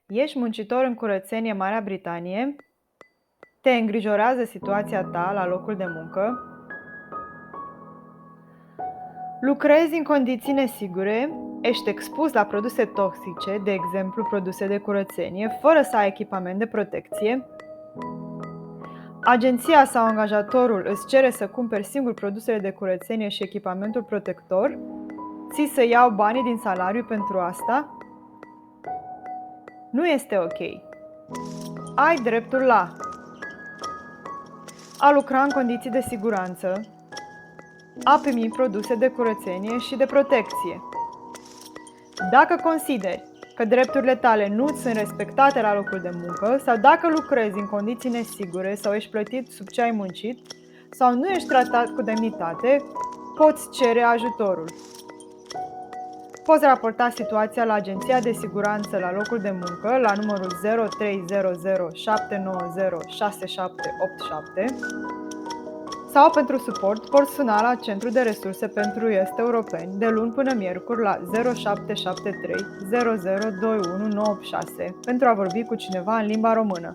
Ești muncitor în curățenie în Marea Britanie? Te îngrijorează situația ta la locul de muncă? Lucrezi în condiții nesigure? Ești expus la produse toxice, de exemplu produse de curățenie, fără să ai echipament de protecție? Agenția sau angajatorul îți cere să cumperi singur produsele de curățenie și echipamentul protector? Ți să iau banii din salariu pentru asta? Nu este ok. Ai dreptul la a lucra în condiții de siguranță, a primi produse de curățenie și de protecție. Dacă consideri că drepturile tale nu sunt respectate la locul de muncă sau dacă lucrezi în condiții nesigure sau ești plătit sub ce ai muncit sau nu ești tratat cu demnitate, poți cere ajutorul. Poți raporta situația la Agenția de Siguranță la locul de muncă la numărul 0300 790 6787 sau pentru suport poți suna la Centrul de Resurse pentru Est-Europeni de luni până miercuri la 0773 002196 pentru a vorbi cu cineva în limba română.